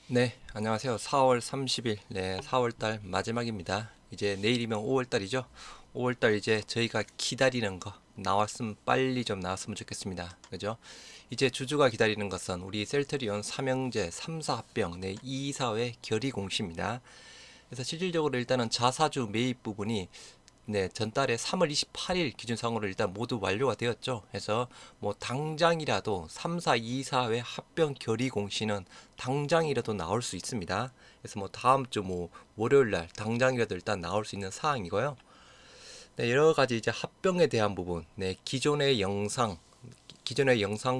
네, 안녕하세요. 4월 30일, 4월달 마지막입니다. 이제 내일이면 5월달이죠. 5월달 이제 저희가 기다리는 거 나왔으면 빨리 좀 나왔으면 좋겠습니다. 그죠? 이제 주주가 기다리는 것은 우리 셀트리온 삼형제 3사 합병, 2사회 결의 공시입니다. 그래서 실질적으로 일단은 자사주 매입 부분이 전달에 3월 28일 기준상으로 일단 모두 완료가 되었죠. 그래서 뭐 당장이라도 3사 2사회 합병 결의 공시는 당장이라도 나올 수 있습니다. 그래서 뭐 다음 주 뭐 월요일 날 당장이라도 일단 나올 수 있는 사항이고요. 네, 여러 가지 이제 합병에 대한 부분, 기존의 영상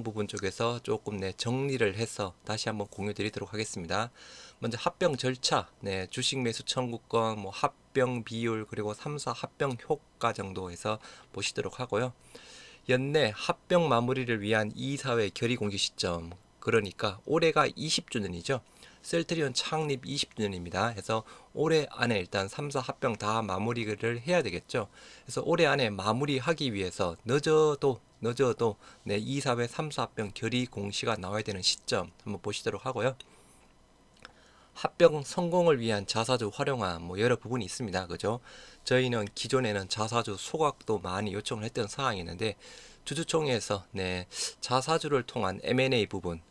부분 쪽에서 조금 정리를 해서 다시 한번 공유 드리도록 하겠습니다. 먼저 합병 절차, 주식 매수 청구권, 뭐 합병 비율, 그리고 3사 합병 효과 정도 해서 보시도록 하고요. 연내 합병 마무리를 위한 이사회 결의 공시 시점, 그러니까 올해가 20주년이죠. 셀트리온 창립 20주년입니다. 그래서 올해 안에 일단 3사 합병 다 마무리를 해야 되겠죠. 그래서 올해 안에 마무리하기 위해서 늦어도 이사회 3사 합병 결의 공시가 나와야 되는 시점 한번 보시도록 하고요. 합병 성공을 위한 자사주 활용화 뭐 여러 부분이 있습니다. 그죠? 저희는 기존에는 자사주 소각도 많이 요청을 했던 사항이었는데 주주총회에서 자사주를 통한 M&A 부분,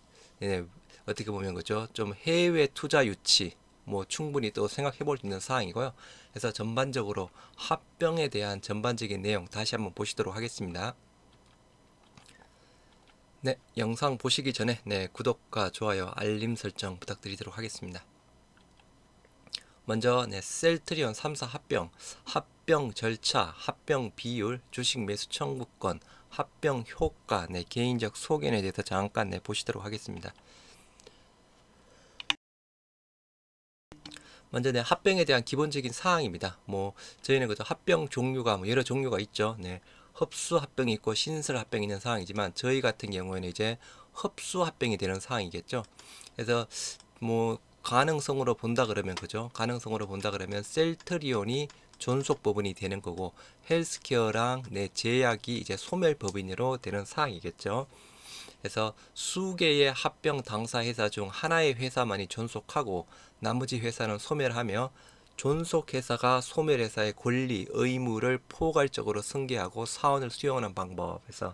어떻게 보면 그죠? 좀 해외 투자 유치 뭐 충분히 또 생각해 볼 수 있는 사항이고요. 그래서 전반적으로 합병에 대한 전반적인 내용 다시 한번 보시도록 하겠습니다. 네, 영상 보시기 전에 구독과 좋아요, 알림 설정 부탁드리도록 하겠습니다. 먼저 셀트리온 3사 합병 절차, 합병 비율, 주식 매수 청구권, 합병 효과, 개인적 소견에 대해서 잠깐 보시도록 하겠습니다. 먼저 합병에 대한 기본적인 사항입니다. 뭐 저희는 그저 합병 종류가 뭐 여러 종류가 있죠. 흡수 합병이 있고 신설 합병이 있는 상황이지만 저희 같은 경우에는 이제 흡수 합병이 되는 상황이겠죠. 그래서 뭐 가능성으로 본다 그러면 그죠? 가능성으로 본다 그러면 셀트리온이 존속 법인이 되는 거고 헬스케어랑 제약이 이제 소멸 법인으로 되는 사항이겠죠. 그래서 수개의 합병 당사 회사 중 하나의 회사만이 존속하고 나머지 회사는 소멸하며 존속 회사가 소멸 회사의 권리, 의무를 포괄적으로 승계하고 사원을 수용하는 방법에서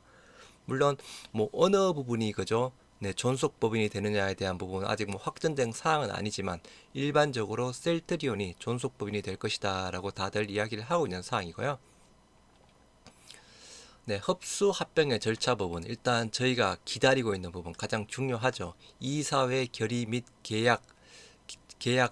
물론 뭐 어느 부분이 그죠? 존속 법인이 되느냐에 대한 부분은 아직 뭐 확정된 사항은 아니지만 일반적으로 셀트리온이 존속 법인이 될 것이다라고 다들 이야기를 하고 있는 사항이고요. 흡수 합병의 절차 부분 일단 저희가 기다리고 있는 부분 가장 중요하죠. 이사회 결의 및 계약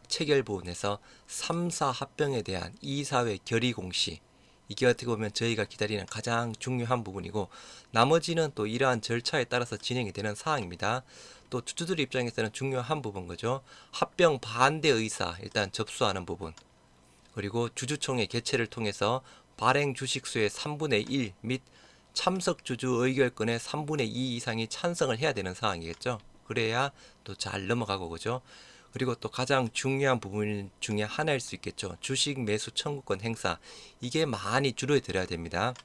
체결 부분에서 3사 합병에 대한 이사회 결의 공시 이게 어떻게 보면 저희가 기다리는 가장 중요한 부분이고 나머지는 또 이러한 절차에 따라서 진행이 되는 사항입니다. 또 주주들 입장에서는 중요한 부분 거죠. 합병 반대 의사 일단 접수하는 부분 그리고 주주총회 개최를 통해서 발행 주식수의 3분의 1 및 참석 주주 의결권의 3분의 2 이상이 찬성을 해야 되는 상황이겠죠. 그래야 또 잘 넘어가고 그죠. 그리고 또 가장 중요한 부분 중에 하나일 수 있겠죠. 주식 매수 청구권 행사. 이게 많이 줄여드려야 됩니다.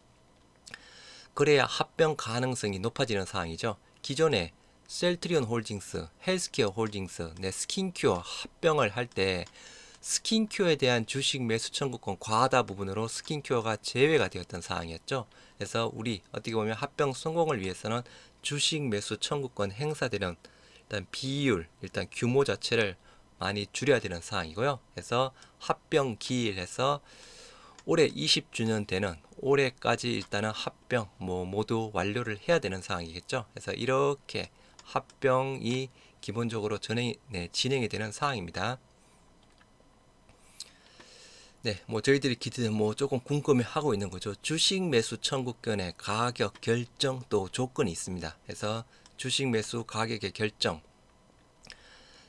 그래야 합병 가능성이 높아지는 상황이죠. 기존에 셀트리온 홀딩스, 헬스케어 홀딩스, 스킨큐어 합병을 할 때 스킨큐어에 대한 주식 매수 청구권 과다 부분으로 스킨큐어가 제외가 되었던 사항이었죠. 그래서 우리 어떻게 보면 합병 성공을 위해서는 주식 매수 청구권 행사되는 일단 비율, 일단 규모 자체를 많이 줄여야 되는 사항이고요. 그래서 합병 기일에서 올해 20주년 되는 올해까지 일단은 합병 모두 완료를 해야 되는 상황이겠죠. 그래서 이렇게 합병이 기본적으로 진행이 되는 상황입니다. 뭐 저희들이 조금 궁금해하고 있는 거죠. 주식 매수 청구권의 가격 결정 또 조건이 있습니다. 그래서 주식 매수 가격의 결정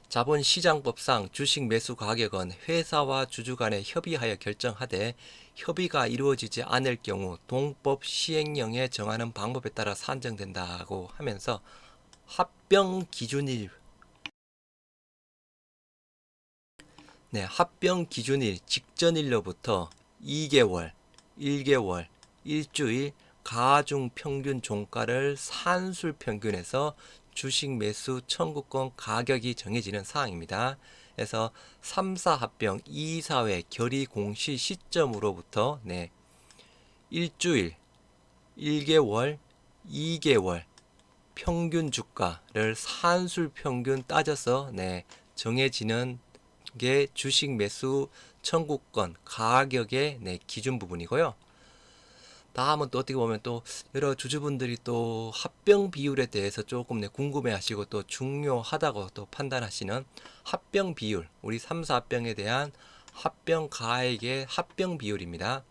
자본시장법상 주식 매수 가격은 회사와 주주 간에 협의하여 결정하되 협의가 이루어지지 않을 경우 동법 시행령에 정하는 방법에 따라 산정된다고 하면서 합병 기준일 합병 기준일 직전일로부터 2개월, 1개월, 일주일 가중 평균 종가를 산술 평균에서 주식 매수 청구권 가격이 정해지는 사항입니다. 그래서 3, 4 합병 2, 4회 결의 공시 시점으로부터 일주일, 1개월, 2개월 평균 주가를 산술 평균 따져서 정해지는 게 주식 매수 청구권 가격의 기준 부분이고요. 다음은 또 어떻게 보면 또 여러 주주분들이 또 합병 비율에 대해서 조금 궁금해하시고 또 중요하다고 또 판단하시는 합병 비율, 우리 3, 4합병에 대한 합병 가액의 합병 비율입니다.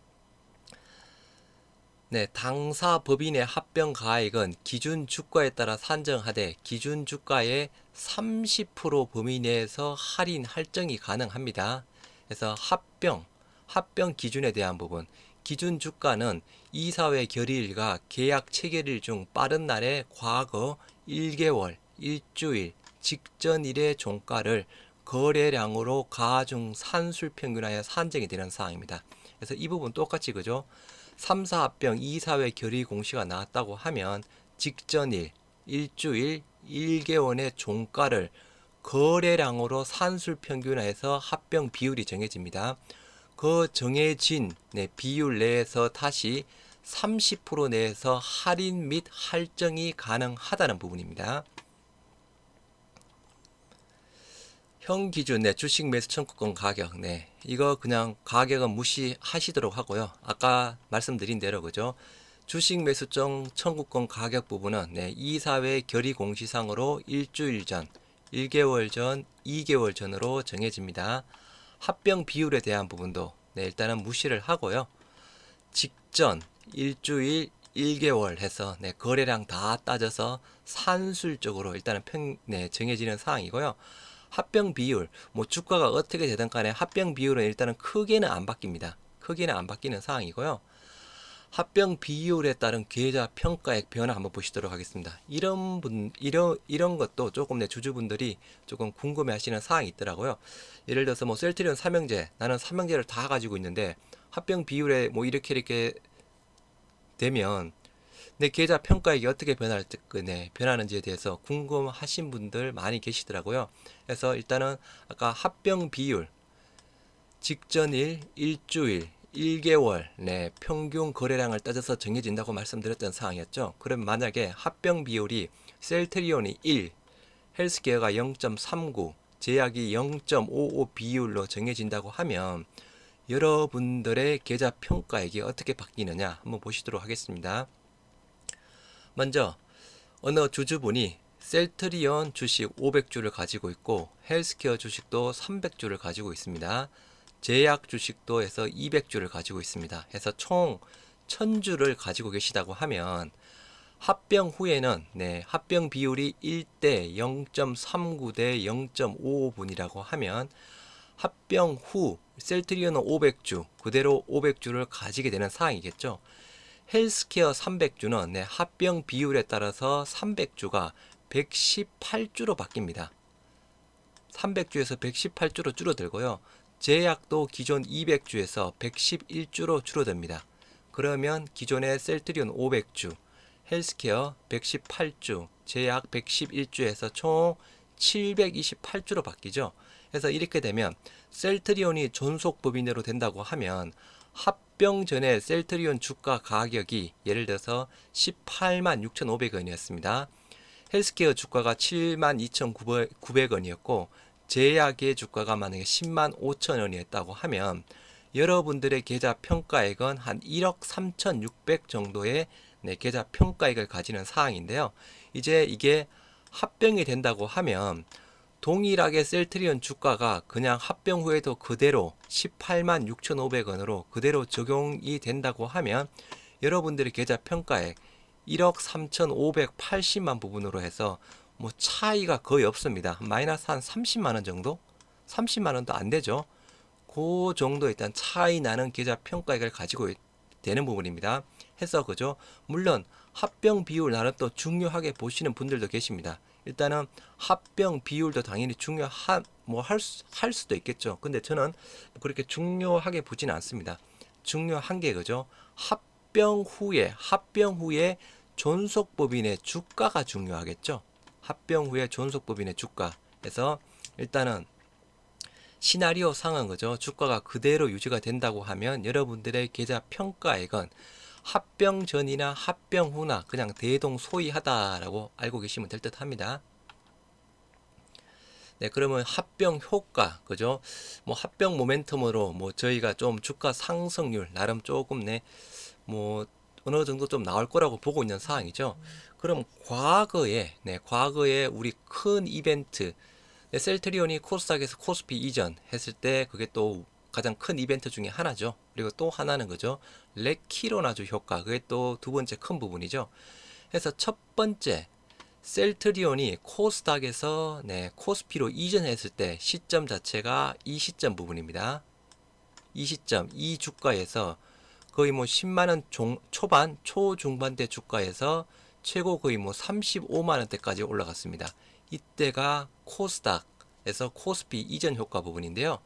당사 법인의 합병 가액은 기준 주가에 따라 산정하되 기준 주가의 30% 범위 내에서 할인 할증이 가능합니다. 그래서 합병 기준에 대한 부분, 기준 주가는 이사회 결의일과 계약 체결일 중 빠른 날의 과거 1개월, 일주일, 직전일의 종가를 거래량으로 가중 산술 평균하여 산정이 되는 사항입니다. 그래서 이 부분 똑같이 그죠? 3, 4합병 2, 4회 결의 공시가 나왔다고 하면 직전일, 일주일, 1개월의 종가를 거래량으로 산술 평균화해서 합병 비율이 정해집니다. 그 정해진 비율 내에서 다시 30% 내에서 할인 및 할증이 가능하다는 부분입니다. 형 기준 주식 매수 청구권 가격 이거 그냥 가격은 무시하시도록 하고요. 아까 말씀드린 대로 그죠? 주식 매수 청구권 가격 부분은 이사회 결의 공시상으로 일주일 전, 1개월 전, 2개월 전으로 정해집니다. 합병 비율에 대한 부분도 일단은 무시를 하고요. 직전, 일주일, 1개월 해서 거래량 다 따져서 산술적으로 일단은 정해지는 사항이고요. 합병 비율, 주가가 어떻게 되든 간에 합병 비율은 일단은 크게는 안 바뀝니다. 크게는 안 바뀌는 사항이고요. 합병 비율에 따른 계좌 평가액 변화 한번 보시도록 하겠습니다. 이런 것도 조금 주주분들이 조금 궁금해 하시는 사항이 있더라고요. 예를 들어서 셀트리온 삼형제, 나는 삼형제를 다 가지고 있는데 합병 비율에 이렇게 되면 내 계좌 평가액이 어떻게 변하는지에 대해서 궁금하신 분들 많이 계시더라고요. 그래서 일단은 아까 합병 비율, 직전일, 일주일, 1개월 평균 거래량을 따져서 정해진다고 말씀드렸던 사항이었죠. 그럼 만약에 합병 비율이 셀트리온이 1, 헬스케어가 0.39, 제약이 0.55 비율로 정해진다고 하면 여러분들의 계좌 평가액이 어떻게 바뀌느냐 한번 보시도록 하겠습니다. 먼저 어느 주주분이 셀트리온 주식 500주를 가지고 있고 헬스케어 주식도 300주를 가지고 있습니다. 제약 주식도 해서 200주를 가지고 있습니다. 해서 총 1000주를 가지고 계시다고 하면 합병 후에는 합병 비율이 1대 0.39 대 0.55분이라고 하면 합병 후 셀트리온은 500주 그대로 500주를 가지게 되는 사항이겠죠. 헬스케어 300주는 합병 비율에 따라서 300주가 118주로 바뀝니다. 300주에서 118주로 줄어들고요. 제약도 기존 200주에서 111주로 줄어듭니다. 그러면 기존의 셀트리온 500주, 헬스케어 118주, 제약 111주에서 총 728주로 바뀌죠. 그래서 이렇게 되면 셀트리온이 존속법인으로 된다고 하면 합병 전에 셀트리온 주가 가격이 예를 들어서 18만 6,500원이었습니다. 헬스케어 주가가 72,900원이었고 제약의 주가가 만약에 10만 5천원이었다고 하면 여러분들의 계좌 평가액은 한 1억 3,600 정도의 계좌 평가액을 가지는 사항인데요. 이제 이게 합병이 된다고 하면 동일하게 셀트리온 주가가 그냥 합병 후에도 그대로 18만 6,500원으로 그대로 적용이 된다고 하면 여러분들의 계좌 평가액 1억 3,580만 부분으로 해서 차이가 거의 없습니다. 마이너스 한 30만원 정도? 30만원도 안 되죠. 그 정도 일단 차이 나는 계좌 평가액을 가지고 되는 부분입니다. 해서 그죠? 물론 합병 비율 나는 또 중요하게 보시는 분들도 계십니다. 일단은 합병 비율도 당연히 할 수도 있겠죠. 근데 저는 그렇게 중요하게 보지는 않습니다. 중요한 게 그죠? 합병 후에 존속법인의 주가가 중요하겠죠. 합병 후의 존속법인의 주가에서 일단은 시나리오 상은 그죠? 주가가 그대로 유지가 된다고 하면 여러분들의 계좌 평가액은 합병 전이나 합병 후나 그냥 대동소이하다라고 알고 계시면 될 듯 합니다. 네, 그러면 합병 효과, 그죠? 뭐 합병 모멘텀으로 뭐 저희가 좀 주가 상승률 나름 조금 뭐 어느 정도 좀 나올 거라고 보고 있는 사항이죠. 그럼 과거에 우리 큰 이벤트, 셀트리온이 코스닥에서 코스피 이전 했을 때 그게 또 가장 큰 이벤트 중에 하나죠. 그리고 또 하나는 그죠? 레키로나주 효과, 그게 또 두 번째 큰 부분이죠. 그래서 첫 번째 셀트리온이 코스닥에서 코스피로 이전했을 때 시점 자체가 이 시점 부분입니다. 이 시점, 이 주가에서 거의 뭐 10만원 초반, 초중반대 주가에서 최고 거의 뭐 35만원대까지 올라갔습니다. 이때가 코스닥에서 코스피 이전 효과 부분인데요.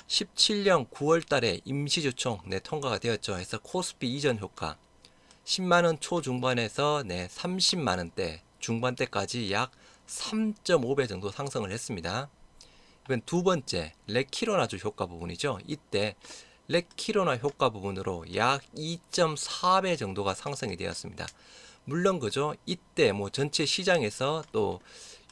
17년 9월 달에 임시주총 통과가 되었죠. 해서 코스피 이전 효과 10만원 초중반에서 30만원대 중반대까지 약 3.5배 정도 상승을 했습니다. 이번 두 번째 레키로나주 효과 부분이죠. 이때 레키로나 효과 부분으로 약 2.4배 정도가 상승이 되었습니다. 물론 그죠. 이때 뭐 전체 시장에서 또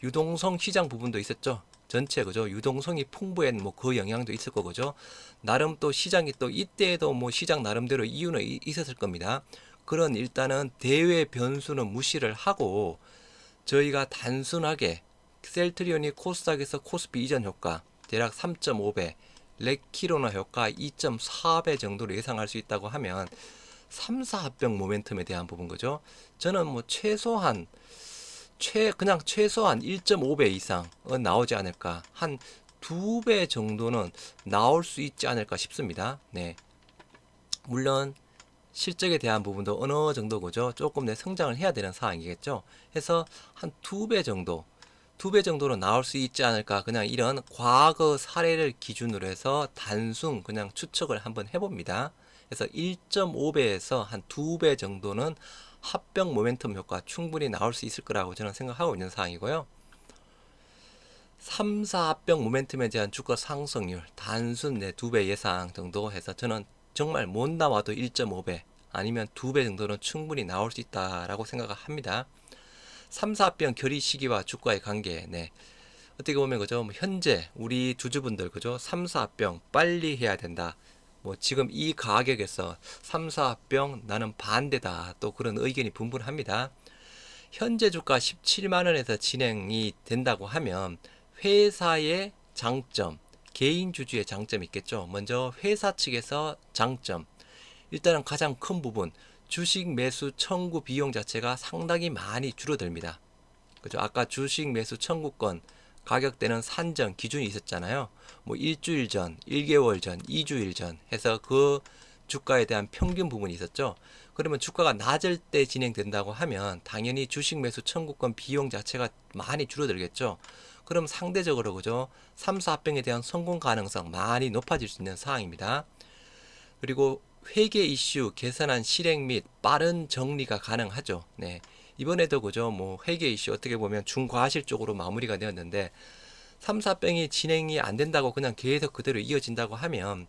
유동성 시장 부분도 있었죠. 전체 그죠. 유동성이 풍부한 뭐 그 영향도 있을 거죠. 나름 또 시장이 또 이때에도 뭐 시장 나름대로 이유는 있었을 겁니다. 그런 일단은 대외 변수는 무시를 하고 저희가 단순하게 셀트리온이 코스닥에서 코스피 이전 효과 대략 3.5배, 레키로나 효과 2.4배 정도로 예상할 수 있다고 하면 3사 합병 모멘텀에 대한 부분 거죠. 저는 뭐 그냥 최소한 1.5배 이상은 나오지 않을까. 한 2배 정도는 나올 수 있지 않을까 싶습니다. 네. 물론 실적에 대한 부분도 어느 정도 그죠? 조금 성장을 해야 되는 상황이겠죠. 해서 한 2배 정도, 2배 정도로 나올 수 있지 않을까. 그냥 이런 과거 사례를 기준으로 해서 단순 그냥 추측을 한번 해봅니다. 그래서 1.5배에서 한 2배 정도는 합병 모멘텀 효과 충분히 나올 수 있을 거라고 저는 생각하고 있는 상황이고요. 3사 합병 모멘텀에 대한 주가 상승률 단순 2배 예상 정도 해서 저는 정말 못 나와도 1.5배 아니면 2배 정도는 충분히 나올 수 있다라고 생각을 합니다. 3사 합병 결의 시기와 주가의 관계, 어떻게 보면 그죠? 뭐 현재 우리 주주분들 그죠? 3사 합병 빨리 해야 된다. 뭐 지금 이 가격에서 3사 합병 나는 반대다. 또 그런 의견이 분분합니다. 현재 주가 17만 원에서 진행이 된다고 하면 회사의 장점, 개인 주주의 장점이 있겠죠. 먼저 회사 측에서 장점. 일단은 가장 큰 부분 주식 매수 청구 비용 자체가 상당히 많이 줄어듭니다. 그죠? 아까 주식 매수 청구권 가격대는 산정 기준이 있었잖아요. 뭐 일주일 전, 1개월 전, 2주일 전 해서 그 주가에 대한 평균 부분이 있었죠. 그러면 주가가 낮을 때 진행된다고 하면 당연히 주식 매수 청구권 비용 자체가 많이 줄어들겠죠. 그럼 상대적으로 그죠? 3사 합병에 대한 성공 가능성 많이 높아질 수 있는 사항입니다. 그리고 회계 이슈 개선안 실행 및 빠른 정리가 가능하죠. 네. 이번에도 그죠. 뭐 회계 이슈 어떻게 보면 중과실 쪽으로 마무리가 되었는데 3사병이 진행이 안 된다고 그냥 계속 그대로 이어진다고 하면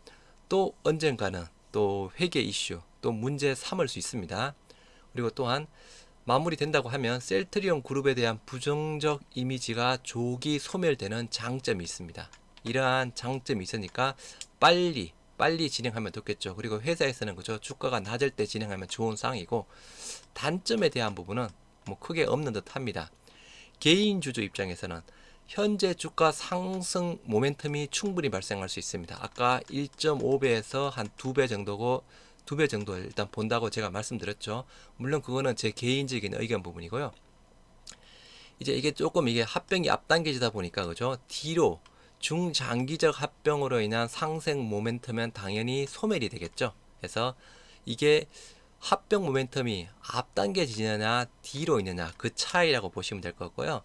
또 언젠가는 또 회계 이슈 또 문제 삼을 수 있습니다. 그리고 또한 마무리된다고 하면 셀트리온 그룹에 대한 부정적 이미지가 조기 소멸되는 장점이 있습니다. 이러한 장점이 있으니까 빨리 진행하면 좋겠죠. 그리고 회사에서는 그죠. 주가가 낮을 때 진행하면 좋은 상황이고 단점에 대한 부분은 뭐 크게 없는 듯 합니다. 개인 주주 입장에서는 현재 주가 상승 모멘텀이 충분히 발생할 수 있습니다. 아까 1.5배에서 한 2배 정도고 2배 정도 일단 본다고 제가 말씀드렸죠. 물론 그거는 제 개인적인 의견 부분이고요. 이제 이게 합병이 앞당겨지다 보니까 그죠? 뒤로 중장기적 합병으로 인한 상승 모멘텀은 당연히 소멸이 되겠죠. 그래서 이게 합병 모멘텀이 앞당겨지느냐 뒤로 있느냐 그 차이라고 보시면 될 거고요.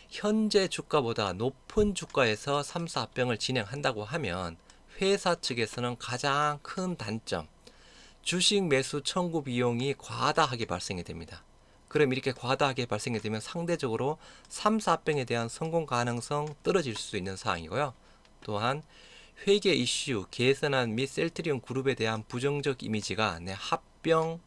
현재 주가보다 높은 주가에서 3사 합병을 진행한다고 하면 회사 측에서는 가장 큰 단점 주식 매수 청구 비용이 과다하게 발생이 됩니다. 그럼 이렇게 과다하게 발생이 되면 상대적으로 3, 4합병에 대한 성공 가능성 떨어질 수 있는 사항이고요. 또한 회계 이슈, 계산안 및 셀트리온 그룹에 대한 부정적 이미지가 합병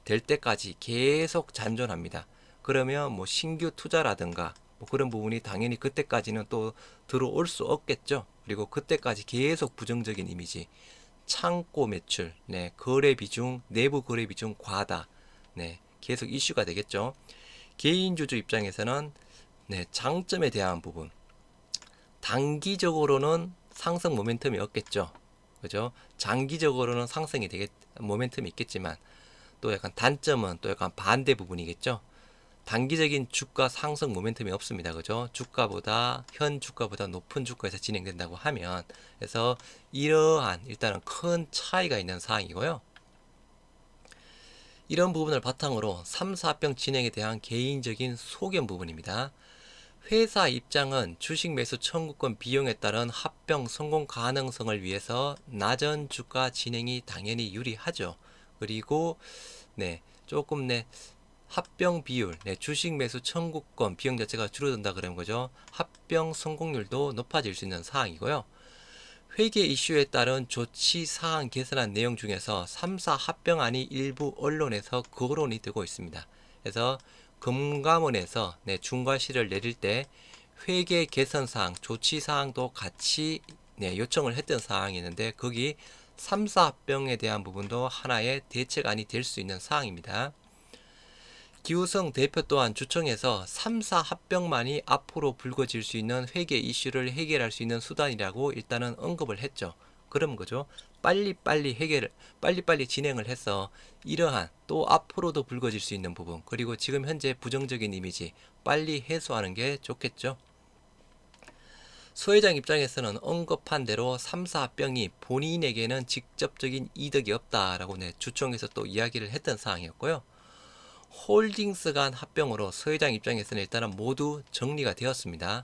될 때까지 계속 잔존합니다. 그러면 뭐 신규 투자라든가 뭐 그런 부분이 당연히 그때까지는 또 들어올 수 없겠죠. 그리고 그때까지 계속 부정적인 이미지, 창고 매출, 거래 비중, 내부 거래 비중 과다, 계속 이슈가 되겠죠. 개인 주주 입장에서는 장점에 대한 부분, 단기적으로는 상승 모멘텀이 없겠죠. 그죠? 장기적으로는 상승이 모멘텀이 있겠지만 또 약간 단점은 또 약간 반대 부분이겠죠. 단기적인 주가 상승 모멘텀이 없습니다. 그죠? 현 주가보다 높은 주가에서 진행된다고 하면, 그래서 이러한 일단은 큰 차이가 있는 사항이고요. 이런 부분을 바탕으로 3, 4합병 진행에 대한 개인적인 소견 부분입니다. 회사 입장은 주식 매수 청구권 비용에 따른 합병 성공 가능성을 위해서 낮은 주가 진행이 당연히 유리하죠. 그리고 조금 합병 비율, 주식 매수 청구권 비용 자체가 줄어든다 그런 거죠. 합병 성공률도 높아질 수 있는 사항이고요. 회계 이슈에 따른 조치 사항 개선한 내용 중에서 3, 4 합병안이 일부 언론에서 거론이 되고 있습니다. 그래서 금감원에서 중과실을 내릴 때 회계 개선 사항, 조치 사항도 같이 요청을 했던 사항이 있는데 거기 3, 4 합병에 대한 부분도 하나의 대책안이 될 수 있는 사항입니다. 기우성 대표 또한 주청에서 3, 4 합병만이 앞으로 불거질 수 있는 회계 이슈를 해결할 수 있는 수단이라고 일단은 언급을 했죠. 그럼 그죠? 빨리빨리 진행을 해서 이러한 또 앞으로도 불거질 수 있는 부분, 그리고 지금 현재 부정적인 이미지 빨리 해소하는 게 좋겠죠. 소 회장 입장에서는 언급한 대로 3, 4 합병이 본인에게는 직접적인 이득이 없다라고 주청에서 또 이야기를 했던 사항이었고요. 홀딩스 간 합병으로 소 회장 입장에서는 일단은 모두 정리가 되었습니다.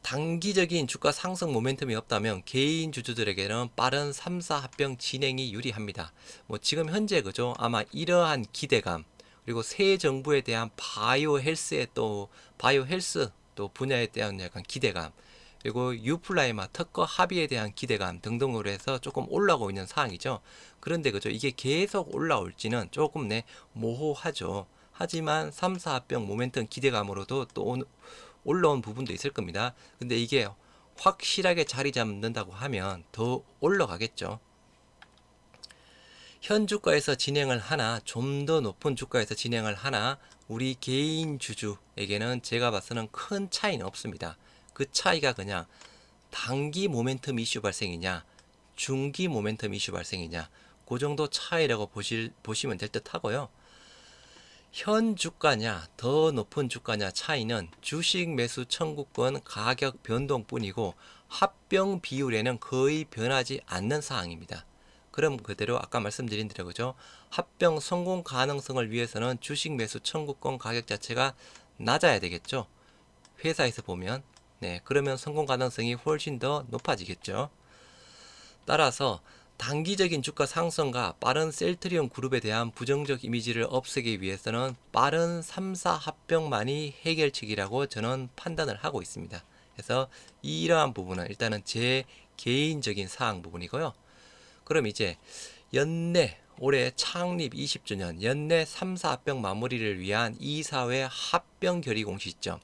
단기적인 주가 상승 모멘텀이 없다면 개인 주주들에게는 빠른 3, 4 합병 진행이 유리합니다. 뭐 지금 현재 그죠? 아마 이러한 기대감, 그리고 새 정부에 대한 바이오 헬스 또 분야에 대한 약간 기대감, 그리고 유플라이마 특허 합의에 대한 기대감 등등으로 해서 조금 올라오고 있는 상황이죠. 그런데 그죠? 이게 계속 올라올지는 조금 모호하죠. 하지만 3, 4 합병 모멘텀 기대감으로도 또 올라온 부분도 있을 겁니다. 근데 이게 확실하게 자리 잡는다고 하면 더 올라가겠죠. 현 주가에서 진행을 하나, 좀 더 높은 주가에서 진행을 하나, 우리 개인 주주에게는 제가 봐서는 큰 차이는 없습니다. 그 차이가 그냥 단기 모멘텀 이슈 발생이냐, 중기 모멘텀 이슈 발생이냐, 그 정도 차이라고 보시면 될 듯 하고요. 현 주가냐, 더 높은 주가냐 차이는 주식 매수 청구권 가격 변동뿐이고 합병 비율에는 거의 변하지 않는 사항입니다. 그럼 그대로 아까 말씀드린 대로 그죠? 합병 성공 가능성을 위해서는 주식 매수 청구권 가격 자체가 낮아야 되겠죠. 회사에서 보면 그러면 성공 가능성이 훨씬 더 높아지겠죠. 따라서 단기적인 주가 상승과 빠른 셀트리온 그룹에 대한 부정적 이미지를 없애기 위해서는 빠른 3, 4 합병만이 해결책이라고 저는 판단을 하고 있습니다. 그래서 이러한 부분은 일단은 제 개인적인 사항 부분이고요. 그럼 이제 올해 창립 20주년 연내 3, 4 합병 마무리를 위한 이사회 합병 결의 공시점,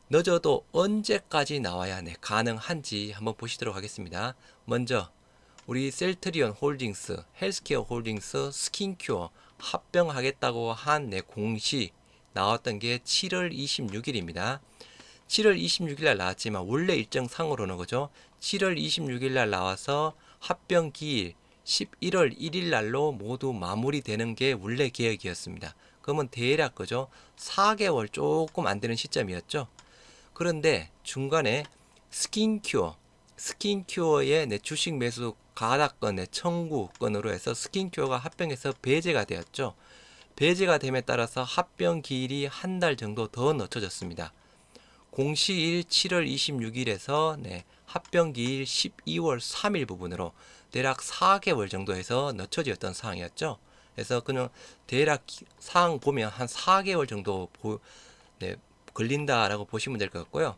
늦어도 언제까지 나와야 가능한지 한번 보시도록 하겠습니다. 먼저 우리 셀트리온 홀딩스, 헬스케어 홀딩스, 스킨큐어 합병하겠다고 한 공시 나왔던 게 7월 26일입니다. 7월 26일 날 나왔지만 원래 일정상으로는 그죠? 7월 26일 날 나와서 합병 기일 11월 1일 날로 모두 마무리되는 게 원래 계획이었습니다. 그러면 대략 그죠? 4개월 조금 안 되는 시점이었죠. 그런데 중간에 스킨큐어의 내 주식 매수 가닥건 청구권으로 해서 스킨큐어가 합병해서 배제가 되었죠. 배제가 됨에 따라서 합병 기일이 한 달 정도 더 늦춰졌습니다. 공시일 7월 26일에서 합병 기일 12월 3일 부분으로 대략 4개월 정도에서 늦춰졌던 상황이었죠. 그래서 그냥 대략 사항 보면 한 4개월 정도 네, 걸린다라고 보시면 될 것 같고요.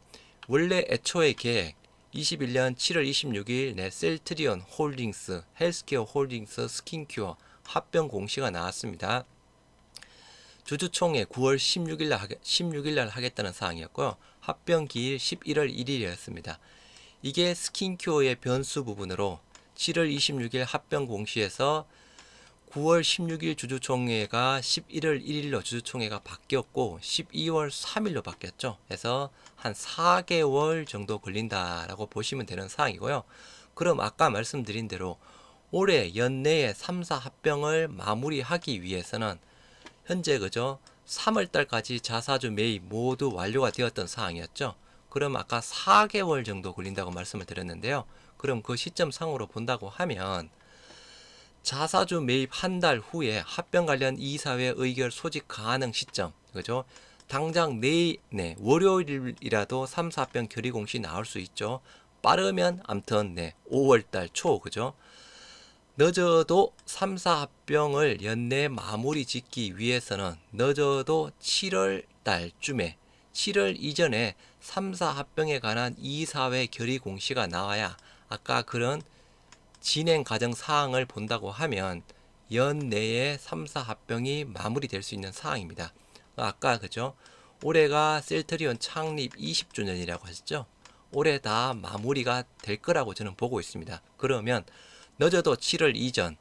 원래 애초에 계획 21년 7월 26일 셀트리온 홀딩스, 헬스케어 홀딩스 스킨큐어 합병 공시가 나왔습니다. 주주총회 9월 16일 날 하겠다는 사항이었고요. 합병 기일 11월 1일이었습니다. 이게 스킨큐어의 변수 부분으로 7월 26일 합병 공시에서 9월 16일 주주총회가 11월 1일로 주주총회가 바뀌었고 12월 3일로 바뀌었죠. 그래서 한 4개월 정도 걸린다라고 보시면 되는 사항이고요. 그럼 아까 말씀드린 대로 올해 연내에 3사 합병을 마무리하기 위해서는 현재 그죠 3월 달까지 자사주 매입 모두 완료가 되었던 상황이었죠. 그럼 아까 4개월 정도 걸린다고 말씀을 드렸는데요. 그럼 그 시점 상으로 본다고 하면 자사주 매입 한 달 후에 합병 관련 이사회 의결 소집 가능 시점, 그죠? 당장 월요일이라도 3사 합병 결의 공시 나올 수 있죠. 빠르면 암튼 5월달 초, 그죠? 늦어도 3사 합병을 연내 마무리 짓기 위해서는 늦어도 7월 달쯤에 7월 이전에 3사 합병에 관한 이사회 결의 공시가 나와야 아까 그런 진행 과정 사항을 본다고 하면 연내에 3사 합병이 마무리될 수 있는 사항입니다. 아까 그죠? 올해가 셀트리온 창립 20주년이라고 하셨죠? 올해 다 마무리가 될 거라고 저는 보고 있습니다. 그러면 늦어도 7월 이전,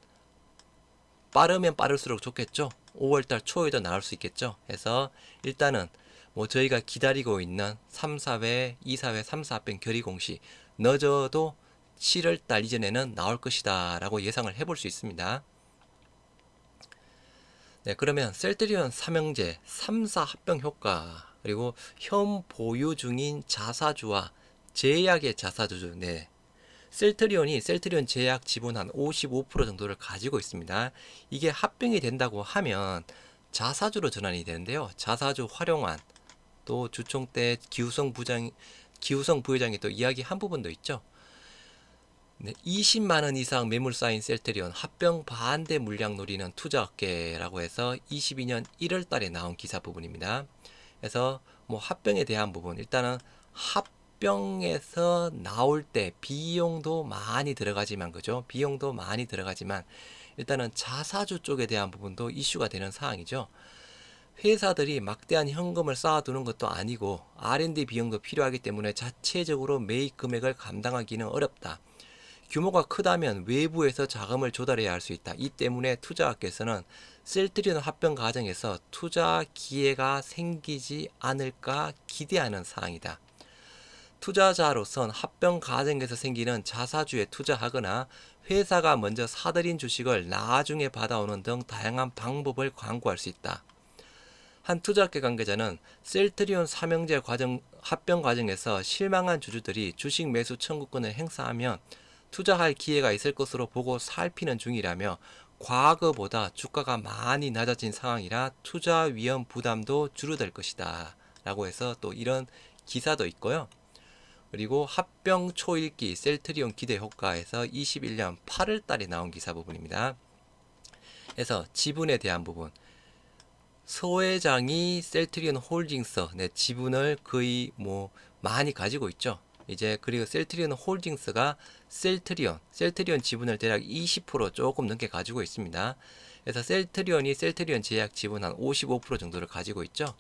빠르면 빠를수록 좋겠죠? 5월달 초에도 나올 수 있겠죠? 해서 일단은 뭐 저희가 기다리고 있는 3사회, 2사회, 3사 합병 결의 공시 늦어도 7월달 이전에는 나올 것이다 라고 예상을 해볼 수 있습니다. 네, 그러면 셀트리온 삼형제 3사 합병 효과 그리고 현 보유 중인 자사주와 제약의 자사주 셀트리온 제약 지분 한 55% 정도를 가지고 있습니다. 이게 합병이 된다고 하면 자사주로 전환이 되는데요. 자사주 활용안 또 주총 때 기우성 부회장이 또 이야기한 부분도 있죠. 20만원 이상 매물 쌓인 셀트리온 합병 반대 물량 노리는 투자업계라고 해서 22년 1월 달에 나온 기사 부분입니다. 그래서 뭐 합병에 대한 부분 일단은 합병에서 나올 때 비용도 많이 들어가지만 그죠? 비용도 많이 들어가지만 일단은 자사주 쪽에 대한 부분도 이슈가 되는 사항이죠. 회사들이 막대한 현금을 쌓아두는 것도 아니고 R&D 비용도 필요하기 때문에 자체적으로 매입 금액을 감당하기는 어렵다. 규모가 크다면 외부에서 자금을 조달해야 할 수 있다. 이 때문에 투자학계에서는 셀트리온 합병 과정에서 투자 기회가 생기지 않을까 기대하는 사항이다. 투자자로선 합병 과정에서 생기는 자사주에 투자하거나 회사가 먼저 사들인 주식을 나중에 받아오는 등 다양한 방법을 강구할 수 있다. 한 투자학계 관계자는 셀트리온 삼형제 합병 과정에서 실망한 주주들이 주식 매수 청구권을 행사하면 투자할 기회가 있을 것으로 보고 살피는 중이라며 과거보다 주가가 많이 낮아진 상황이라 투자 위험 부담도 줄어들 것이다 라고 해서 또 이런 기사도 있고요. 그리고 합병 초읽기 셀트리온 기대 효과에서 21년 8월 달에 나온 기사 부분입니다. 그래서 지분에 대한 부분 서 회장이 셀트리온 홀딩스 지분을 거의 많이 가지고 있죠. 이제 그리고 셀트리온 홀딩스가 셀트리온 지분을 대략 20% 조금 넘게 가지고 있습니다. 그래서 셀트리온 제약 지분 한 55% 정도를 가지고 있죠.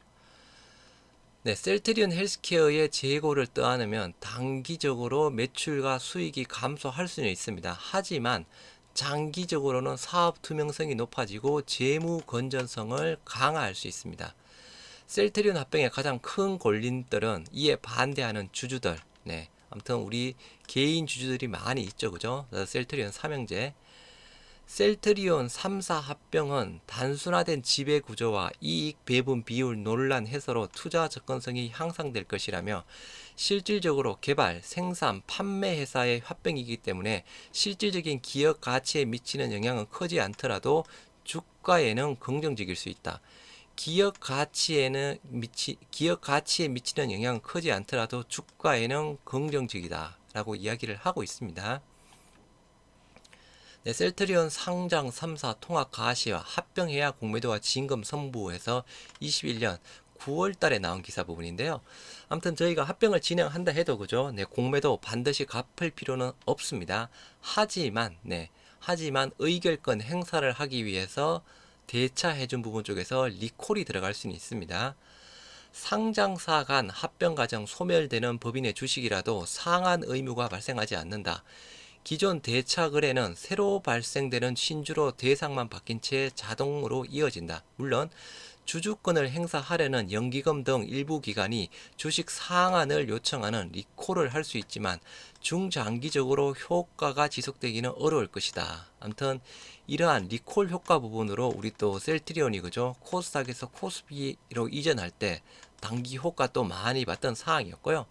셀트리온 헬스케어의 재고를 떠안으면 단기적으로 매출과 수익이 감소할 수는 있습니다. 하지만 장기적으로는 사업 투명성이 높아지고 재무 건전성을 강화할 수 있습니다. 셀트리온 합병의 가장 큰 골린들은 이에 반대하는 주주들, 아무튼 우리 개인 주주들이 많이 있죠, 그죠? 셀트리온 삼형제. 셀트리온 3사 합병은 단순화된 지배 구조와 이익 배분 비율 논란 해소로 투자 접근성이 향상될 것이라며 실질적으로 개발, 생산, 판매 회사의 합병이기 때문에 실질적인 기업 가치에 미치는 영향은 크지 않더라도 주가에는 긍정적일 수 있다. 기업 가치에 미치는 영향은 크지 않더라도 주가에는 긍정적이다 라고 이야기를 하고 있습니다. 네, 셀트리온 상장 3사 통합 가시와 합병해야 공매도와 지임금 선부에서 21년 9월 달에 나온 기사 부분인데요. 아무튼 저희가 합병을 진행한다 해도 그죠? 네, 공매도 반드시 갚을 필요는 없습니다. 하지만 의결권 행사를 하기 위해서 대차해준 부분 쪽에서 리콜이 들어갈 수는 있습니다. 상장사 간 합병 과정 소멸되는 법인의 주식이라도 상한 의무가 발생하지 않는다. 기존 대차 거래는 새로 발생되는 신주로 대상만 바뀐 채 자동으로 이어진다. 물론 주주권을 행사하려는 연기금 등 일부 기관이 주식 상한을 요청하는 리콜을 할 수 있지만 중장기적으로 효과가 지속되기는 어려울 것이다. 아무튼 이러한 리콜 효과 부분으로 우리 또 셀트리온이 그죠? 코스닥에서 코스피로 이전할 때 단기 효과 또 많이 봤던 사항이었고요.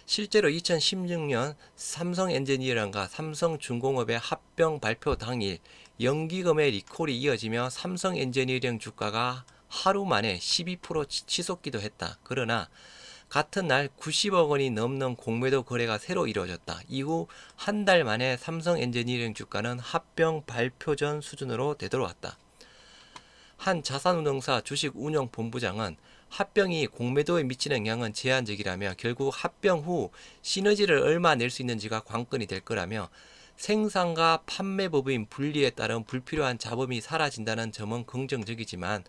실제로 2016년 삼성엔지니어링과 삼성중공업의 합병 발표 당일 연기금의 리콜이 이어지며 삼성엔지니어링 주가가 하루 만에 12% 치솟기도 했다. 그러나 같은 날 90억 원이 넘는 공매도 거래가 새로 이루어졌다. 이후 한 달 만에 삼성엔지니어링 주가는 합병 발표 전 수준으로 되돌아왔다. 한 자산운용사 주식운용본부장은 합병이 공매도에 미치는 영향은 제한적이라며 결국 합병 후 시너지를 얼마 낼 수 있는지가 관건이 될 거라며 생산과 판매법인 분리에 따른 불필요한 잡음이 사라진다는 점은 긍정적이지만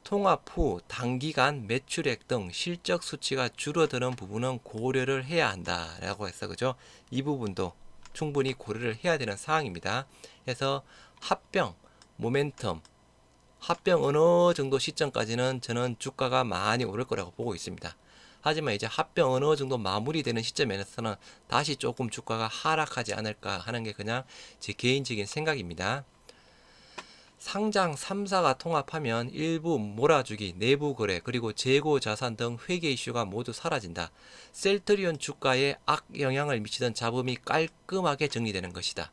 통합 후 단기간 매출액 등 실적 수치가 줄어드는 부분은 고려를 해야 한다라고 해서 그죠? 이 부분도 충분히 고려를 해야 되는 사항입니다. 그래서 합병, 모멘텀, 합병 어느 정도 시점까지는 저는 주가가 많이 오를 거라고 보고 있습니다. 하지만 이제 합병 어느 정도 마무리되는 시점에서는 다시 조금 주가가 하락하지 않을까 하는 게 그냥 제 개인적인 생각입니다. 상장 3사가 통합하면 일부 몰아주기, 내부 거래, 그리고 재고 자산 등 회계 이슈가 모두 사라진다. 셀트리온 주가에 악영향을 미치던 잡음이 깔끔하게 정리되는 것이다.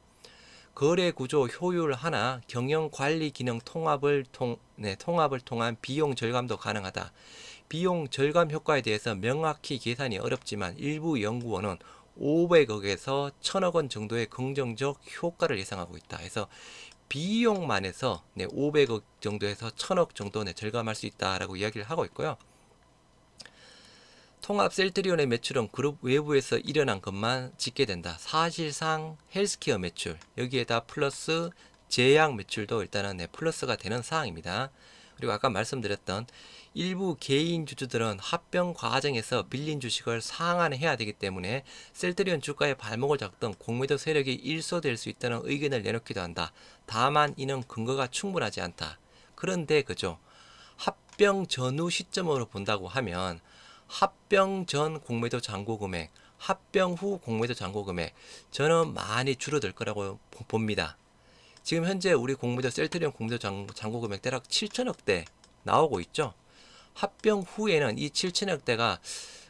거래 구조 효율 하나, 경영 관리 기능 통합을 통한 비용 절감도 가능하다. 비용 절감 효과에 대해서 명확히 계산이 어렵지만 일부 연구원은 500억에서 1000억 원 정도의 긍정적 효과를 예상하고 있다. 그래서 비용만 해서 500억 정도에서 1000억 정도 절감할 수 있다라고 이야기를 하고 있고요. 통합 셀트리온의 매출은 그룹 외부에서 일어난 것만 짓게 된다. 사실상 헬스케어 매출, 여기에다 플러스 제약 매출도 일단은 플러스가 되는 사항입니다. 그리고 아까 말씀드렸던 일부 개인 주주들은 합병 과정에서 빌린 주식을 상환해야 되기 때문에 셀트리온 주가의 발목을 잡던 공매도 세력이 일소될 수 있다는 의견을 내놓기도 한다. 다만 이는 근거가 충분하지 않다. 그런데 그죠? 합병 전후 시점으로 본다고 하면 합병 전 공매도 잔고 금액, 합병 후 공매도 잔고 금액 저는 많이 줄어들 거라고 봅니다. 지금 현재 우리 공매도 셀트리온 공매도 잔고 금액 대략 7천억대 나오고 있죠. 합병 후에는 이 7천억대가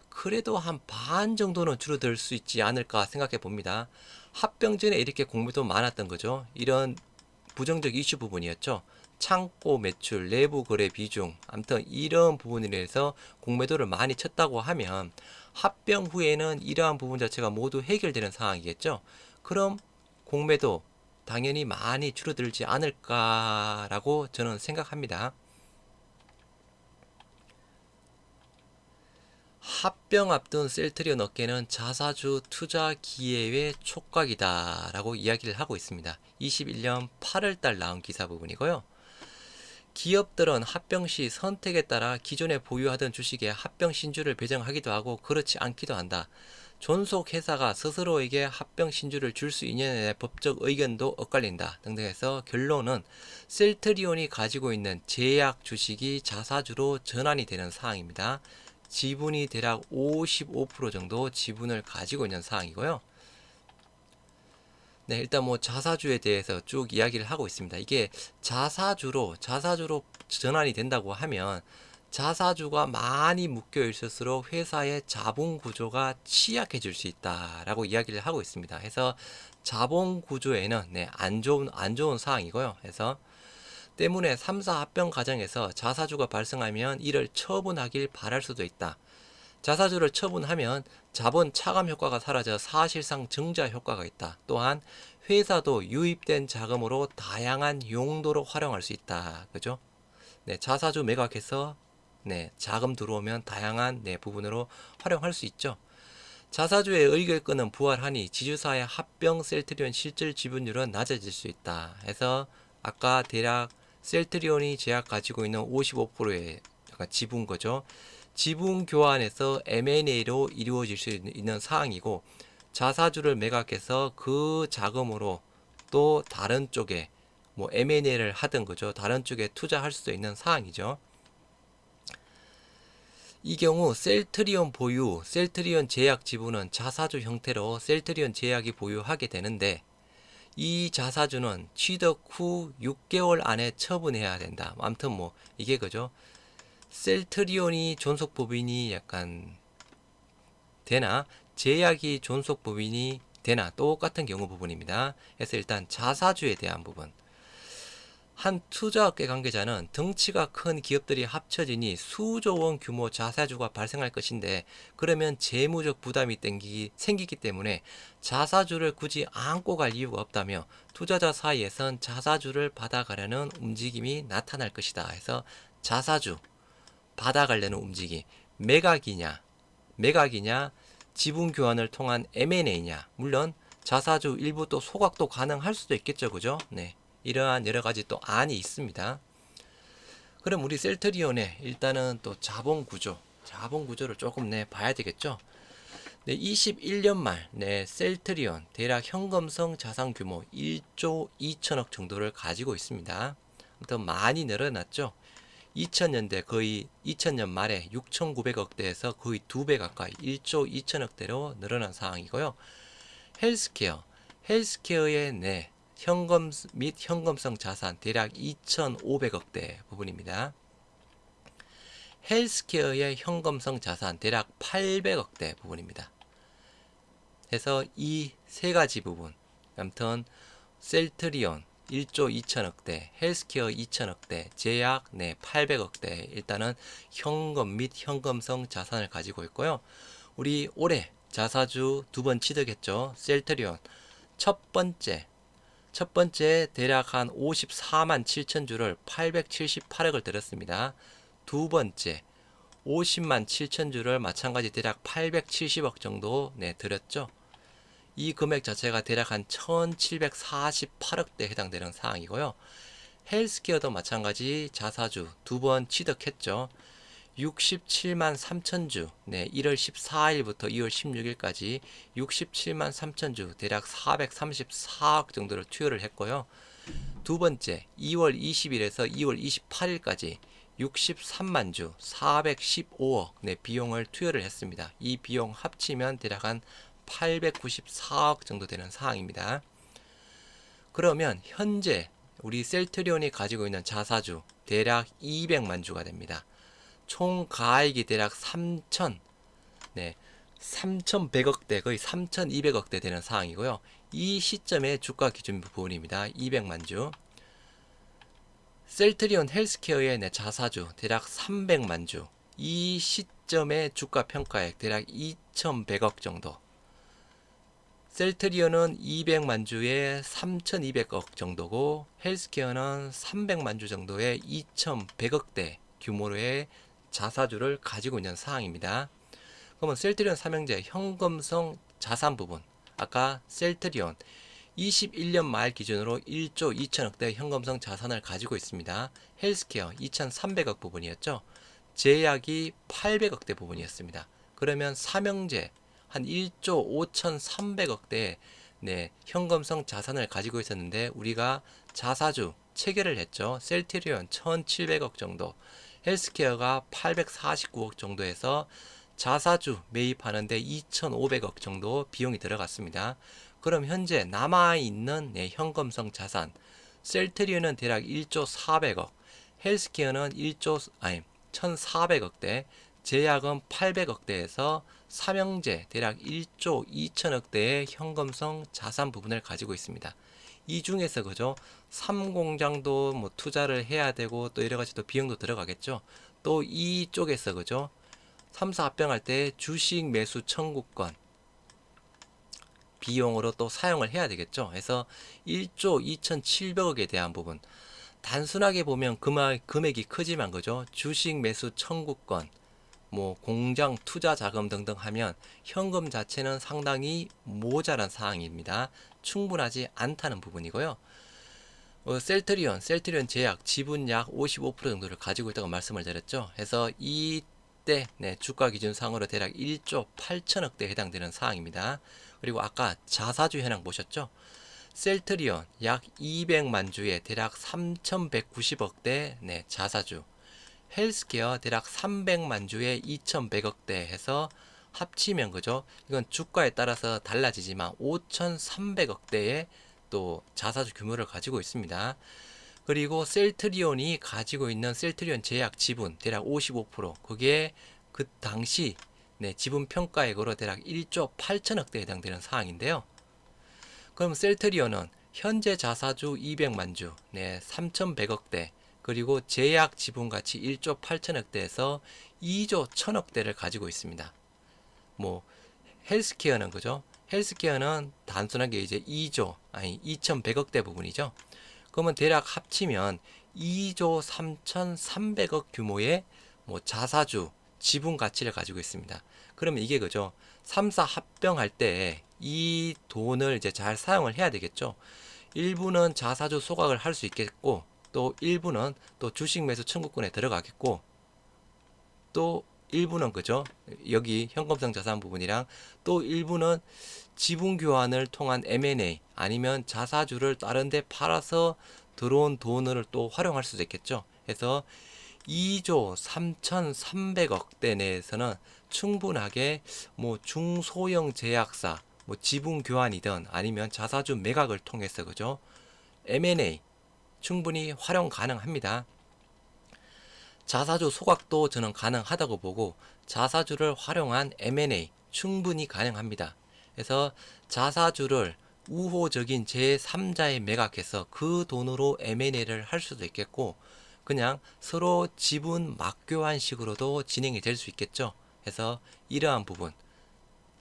그래도 한 반 정도는 줄어들 수 있지 않을까 생각해 봅니다. 합병 전에 이렇게 공매도 많았던 거죠. 이런 부정적 이슈 부분이었죠. 창고 매출, 내부 거래 비중, 아무튼 이런 부분에 대해서 공매도를 많이 쳤다고 하면 합병 후에는 이러한 부분 자체가 모두 해결되는 상황이겠죠. 그럼 공매도 당연히 많이 줄어들지 않을까라고 저는 생각합니다. 합병 앞둔 셀트리온 업계는 자사주 투자 기회의 촉각이다 라고 이야기를 하고 있습니다. 21년 8월달 나온 기사 부분이고요. 기업들은 합병 시 선택에 따라 기존에 보유하던 주식에 합병 신주를 배정하기도 하고 그렇지 않기도 한다. 존속 회사가 스스로에게 합병 신주를 줄 수 있느냐의 법적 의견도 엇갈린다 등등 해서 결론은 셀트리온이 가지고 있는 제약 주식이 자사주로 전환이 되는 사항입니다. 지분이 대략 55% 정도 지분을 가지고 있는 사항이고요. 네, 일단 뭐 자사주에 대해서 쭉 이야기를 하고 있습니다. 이게 자사주로 전환이 된다고 하면 자사주가 많이 묶여 있을수록 회사의 자본 구조가 취약해질 수 있다라고 이야기를 하고 있습니다. 그래서 자본 구조에는 안 좋은 사항이고요. 그래서 때문에 3사 합병 과정에서 자사주가 발생하면 이를 처분하길 바랄 수도 있다. 자사주를 처분하면 자본 차감 효과가 사라져 사실상 증자 효과가 있다. 또한 회사도 유입된 자금으로 다양한 용도로 활용할 수 있다. 그죠? 네, 자사주 매각해서 네, 자금 들어오면 다양한 네, 부분으로 활용할 수 있죠. 자사주의 의결권은 부활하니 지주사의 합병 셀트리온 실질 지분율은 낮아질 수 있다. 해서 아까 대략 셀트리온이 제약 가지고 있는 55%의 약간 지분 거죠. 지분 교환에서 M&A로 이루어질 수 있는 사항이고 자사주를 매각해서 그 자금으로 또 다른 쪽에 뭐 M&A를 하든 거죠. 다른 쪽에 투자할 수도 있는 사항이죠. 이 경우 셀트리온 보유, 셀트리온 제약 지분은 자사주 형태로 셀트리온 제약이 보유하게 되는데 이 자사주는 취득 후 6개월 안에 처분해야 된다. 아무튼 뭐 이게 그죠. 셀트리온이 존속법인이 약간 되나 제약이 존속법인이 되나 똑같은 경우 부분입니다. 그래서 일단 자사주에 대한 부분. 한 투자업계 관계자는 덩치가 큰 기업들이 합쳐지니 수조 원 규모 자사주가 발생할 것인데 그러면 재무적 부담이 생기기 때문에 자사주를 굳이 안고 갈 이유가 없다며 투자자 사이에선 자사주를 받아가려는 움직임이 나타날 것이다. 해서 자사주 받아가려는 움직임 매각이냐 지분 교환을 통한 M&A냐 물론 자사주 일부 또 소각도 가능할 수도 있겠죠. 그죠? 네. 이러한 여러 가지 또 안이 있습니다. 그럼 우리 셀트리온의 일단은 또 자본 구조를 조금 봐야 되겠죠. 네, 21년 말 셀트리온 대략 현금성 자산 규모 1조 2천억 정도를 가지고 있습니다. 아무튼 많이 늘어났죠. 2000년대 거의 2000년 말에 6,900억대에서 거의 2배 가까이 1조 2천억대로 늘어난 상황이고요. 헬스케어의 현금 및 현금성 자산 대략 2,500억대 부분입니다. 헬스케어의 현금성 자산 대략 800억대 부분입니다. 해서 이 세 가지 부분, 아무튼 셀트리온 1조 2천억대, 헬스케어 2천억대, 제약 800억대 일단은 현금 및 현금성 자산을 가지고 있고요. 우리 올해 자사주 두 번 취득했죠. 셀트리온 첫 번째 대략 한 54만 7천 주를 878억을 들였습니다. 두 번째 50만 7천 주를 마찬가지 대략 870억 정도 들였죠. 이 금액 자체가 대략 한 1748억대에 해당되는 사항이고요. 헬스케어도 마찬가지 자사주 두 번 취득했죠. 67만 3천 주, 1월 14일부터 2월 16일까지 67만 3천 주, 대략 434억 정도를 투여를 했고요. 두 번째, 2월 20일에서 2월 28일까지 63만 주, 415억 비용을 투여를 했습니다. 이 비용 합치면 대략 한 894억 정도 되는 상황입니다. 그러면 현재 우리 셀트리온이 가지고 있는 자사주 대략 200만 주가 됩니다. 총 가액이 대략 3,100억대 거의 3,200억대 되는 상황이고요. 이 시점의 주가 기준 부분입니다. 200만 주. 셀트리온 헬스케어의 자사주 대략 300만 주. 이 시점의 주가 평가액 대략 2,100억 정도. 셀트리온은 200만 주에 3,200억 정도고 헬스케어는 300만 주 정도의 2,100억대 규모의 자사주를 가지고 있는 상황입니다. 그러면 셀트리온 삼형제 현금성 자산 부분 아까 셀트리온 21년 말 기준으로 1조 2천억대 현금성 자산을 가지고 있습니다. 헬스케어 2,300억 부분이었죠. 제약이 800억대 부분이었습니다. 그러면 삼형제 한 1조 5,300억대 현금성 자산을 가지고 있었는데 우리가 자사주 체결을 했죠. 셀트리온 1,700억 정도, 헬스케어가 849억 정도에서 자사주 매입하는데 2,500억 정도 비용이 들어갔습니다. 그럼 현재 남아있는 현금성 자산 셀트리온은 대략 1조 400억, 헬스케어는 1,400억대, 제약은 800억대에서 삼형제 대략 1조 2천억대의 현금성 자산 부분을 가지고 있습니다. 이 중에서 그죠? 3공장도 뭐 투자를 해야 되고 또 여러 가지 또 비용도 들어가겠죠. 또 이쪽에서 그죠? 3사 합병할 때 주식 매수 청구권 비용으로 또 사용을 해야 되겠죠. 그래서 1조 2,700억에 대한 부분, 단순하게 보면 금액이 크지만 그죠. 주식 매수 청구권, 뭐 공장 투자 자금 등등 하면 현금 자체는 상당히 모자란 사항입니다. 충분하지 않다는 부분이고요. 셀트리온 제약 지분 약 55% 정도를 가지고 있다고 말씀을 드렸죠. 그래서 이때 주가 기준상으로 대략 1조 8천억대에 해당되는 사항입니다. 그리고 아까 자사주 현황 보셨죠? 셀트리온 약 200만 주에 대략 3,190억대 자사주, 헬스케어 대략 300만 주에 2,100억대 해서 합치면 그죠? 이건 주가에 따라서 달라지지만 5,300억대의 또 자사주 규모를 가지고 있습니다. 그리고 셀트리온이 가지고 있는 셀트리온 제약 지분 대략 55%, 그게 그 당시 지분 평가액으로 대략 1조 8천억대에 해당되는 사항인데요. 그럼 셀트리온은 현재 자사주 200만 주, 3,100억대, 그리고 제약 지분 가치 1조 8천억대에서 2조 1천억대를 가지고 있습니다. 뭐 헬스케어는 그죠? 헬스케어는 단순하게 이제 2조, 아니 2,100억대 부분이죠. 그러면 대략 합치면 2조 3,300억 규모의 뭐 자사주 지분 가치를 가지고 있습니다. 그러면 이게 그죠? 3사 합병할 때 이 돈을 이제 잘 사용을 해야 되겠죠. 일부는 자사주 소각을 할 수 있겠고, 또 일부는 또 주식 매수 청구권에 들어가겠고, 또 일부는 그죠? 여기 현금성 자산 부분이랑 또 일부는 지분 교환을 통한 M&A 아니면 자사주를 다른 데 팔아서 들어온 돈을 또 활용할 수도 있겠죠. 그래서 2조 3,300억대 내에서는 충분하게 뭐 중소형 제약사 뭐 지분 교환이든 아니면 자사주 매각을 통해서 그죠? M&A 충분히 활용 가능합니다. 자사주 소각도 저는 가능하다고 보고 자사주를 활용한 M&A 충분히 가능합니다. 그래서 자사주를 우호적인 제3자에 매각해서 그 돈으로 M&A를 할 수도 있겠고, 그냥 서로 지분 맞교환 식으로도 진행이 될 수 있겠죠. 그래서 이러한 부분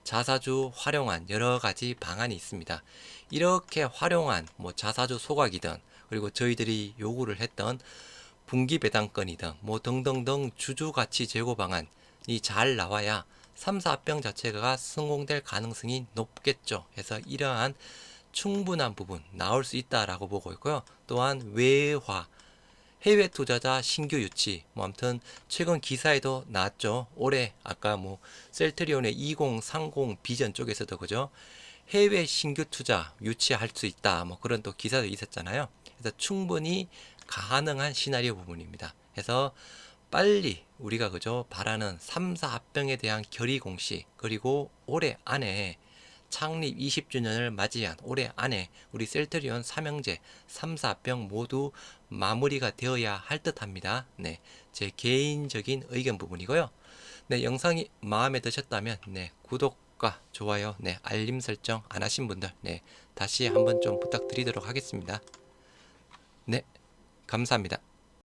자사주 활용한 여러 가지 방안이 있습니다. 이렇게 활용한 뭐 자사주 소각이든 그리고 저희들이 요구를 했던 분기 배당권이든 뭐 등등등 주주 가치 제고 방안이 잘 나와야 3사 합병 자체가 성공될 가능성이 높겠죠. 그래서 이러한 충분한 부분 나올 수 있다라고 보고 있고요. 또한 외화 해외 투자자 신규 유치, 뭐 아무튼 최근 기사에도 나왔죠. 올해 아까 뭐 셀트리온의 2030 비전 쪽에서도 그죠. 해외 신규 투자 유치할 수 있다. 뭐 그런 또 기사도 있었잖아요. 그래서 충분히 가능한 시나리오 부분입니다. 그래서 빨리 우리가 그죠 바라는 3사 합병에 대한 결의 공시, 그리고 올해 안에 창립 20주년을 맞이한 올해 안에 우리 셀트리온 삼형제 3사 합병 모두 마무리가 되어야 할 듯합니다. 네, 제 개인적인 의견 부분이고요. 네, 영상이 마음에 드셨다면 구독과 좋아요, 알림 설정 안 하신 분들 다시 한번 좀 부탁드리도록 하겠습니다. 네, 감사합니다.